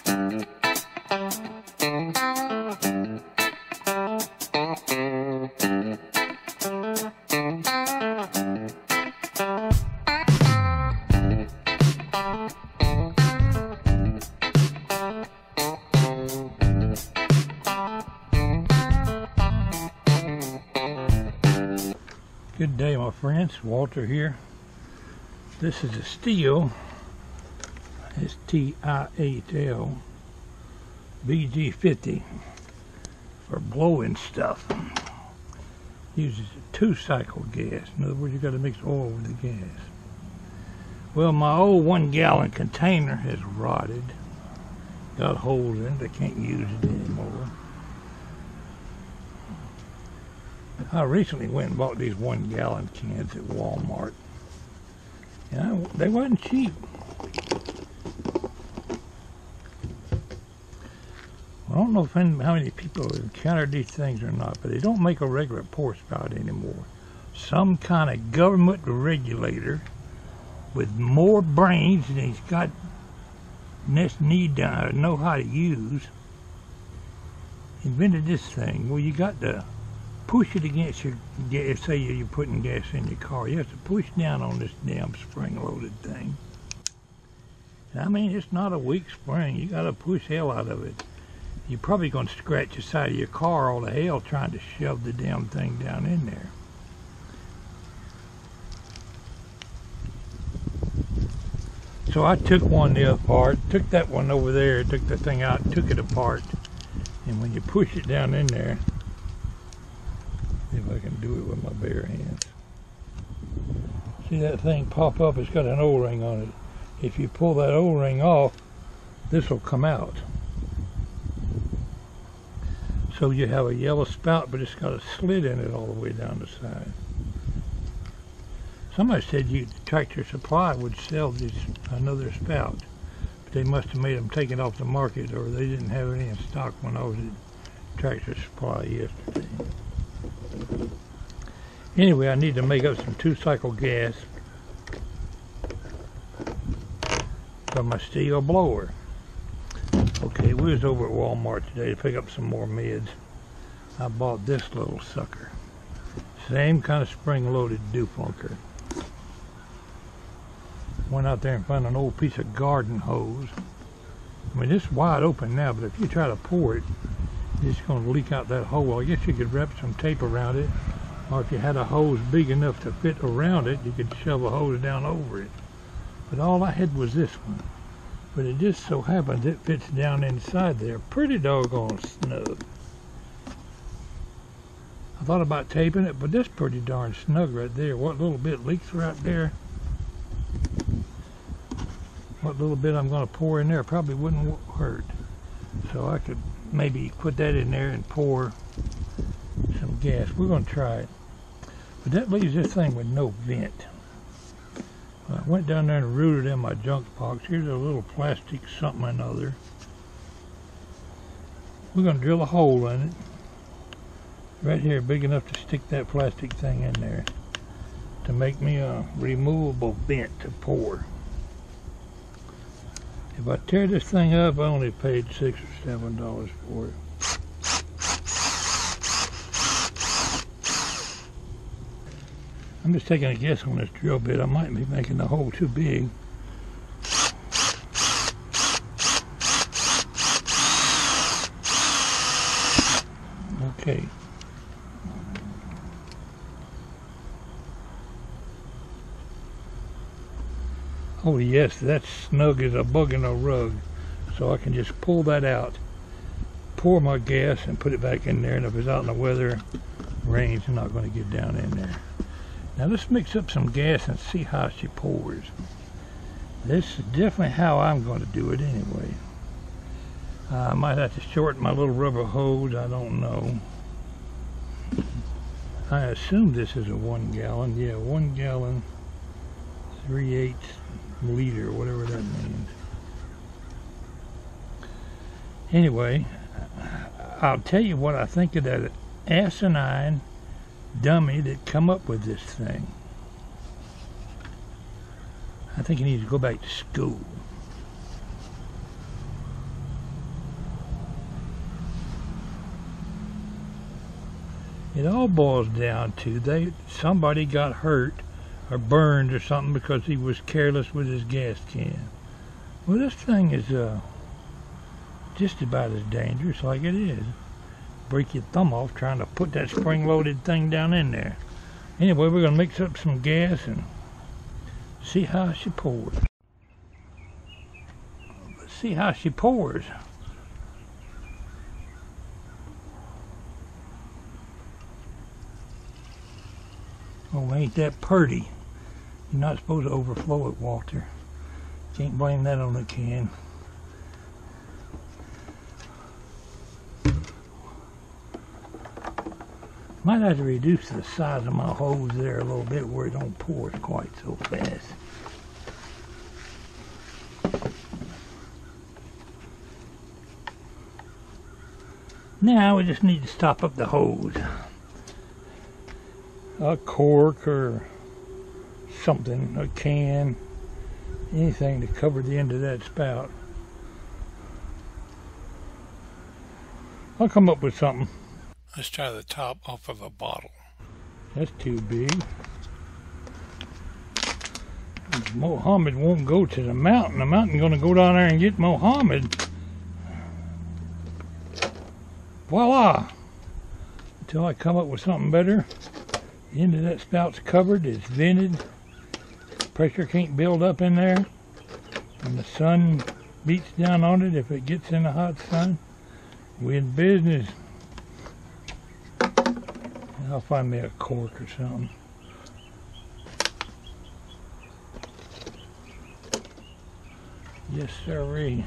Good day, my friends. Walter here. This is a Stihl. It's T-I-H-L BG50 for blowing stuff. Uses a 2-cycle gas. In other words, you got to mix oil with the gas. Well, my old 1-gallon container has rotted. Got holes in it. I can't use it anymore. I recently went and bought these 1-gallon cans at Walmart. And they wasn't cheap. I don't know how many people have encountered these things or not, but they don't make a regular pour spout anymore. Some kind of government regulator with more brains than he's got need to know how to use invented this thing. Well, you got to push it against your gas. Say you're putting gas in your car, you have to push down on this damn spring-loaded thing. And I mean, it's not a weak spring. You got to push hell out of it. You're probably going to scratch the side of your car all the hell trying to shove the damn thing down in there. So I took one apart, took that one over there, took the thing out, took it apart, and when you push it down in there, if I can do it with my bare hands. See that thing pop up? It's got an O-ring on it. If you pull that O-ring off, this will come out. So you have a yellow spout, but it's got a slit in it all the way down the side. Somebody said Tractor Supply would sell this another spout, but they must have made them take it off the market, or they didn't have any in stock when I was at Tractor Supply yesterday. Anyway, I need to make up some 2-cycle gas for my Stihl blower. Okay, we was over at Walmart today to pick up some more meds. I bought this little sucker. Same kind of spring-loaded doofunker. Went out there and found an old piece of garden hose. I mean, it's wide open now, but if you try to pour it, it's going to leak out that hole. I guess you could wrap some tape around it, or if you had a hose big enough to fit around it, you could shove a hose down over it. But all I had was this one. But it just so happens it fits down inside there pretty doggone snug. I thought about taping it, but that's pretty darn snug right there. What little bit leaks right there, what little bit I'm going to pour in there probably wouldn't hurt. So I could maybe put that in there and pour some gas. We're going to try it. But that leaves this thing with no vent. I went down there and rooted in my junk box. Here's a little plastic something or another. We're going to drill a hole in it. Right here, big enough to stick that plastic thing in there to make me a removable vent to pour. If I tear this thing up, I only paid $6 or $7 for it. I'm just taking a guess on this drill bit. I might be making the hole too big. Okay. Oh yes, that's snug as a bug in a rug. So I can just pull that out, pour my gas and put it back in there, and if it's out in the weather, rain's not going to get down in there. Now let's mix up some gas and see how she pours. This is definitely how I'm going to do it anyway. I might have to shorten my little rubber hose, I don't know. I assume this is a 1-gallon. Yeah, 1 gallon, 3/8 liter, whatever that means. Anyway, I'll tell you what I think of that asinine dummy that come up with this thing. I think he needs to go back to school. It all boils down to somebody got hurt or burned or something because he was careless with his gas can. Well, this thing is just about as dangerous like it is. Break your thumb off trying to put that spring-loaded thing down in there. Anyway, we're going to mix up some gas and see how she pours. Let's see how she pours. Oh, ain't that purty. You're not supposed to overflow it, Walter. Can't blame that on the can. Might have to reduce the size of my hose there a little bit where it don't pour quite so fast. Now we just need to stop up the hose. A cork or something, a can, anything to cover the end of that spout. I'll come up with something. Let's try the top off of a bottle. That's too big. Mohammed won't go to the mountain. The mountain's gonna go down there and get Mohammed. Voila! Until I come up with something better. The end of that spout's covered, it's vented. Pressure can't build up in there. And the sun beats down on it if it gets in the hot sun. We're in business. I'll find me a cork or something. Yes, sirree.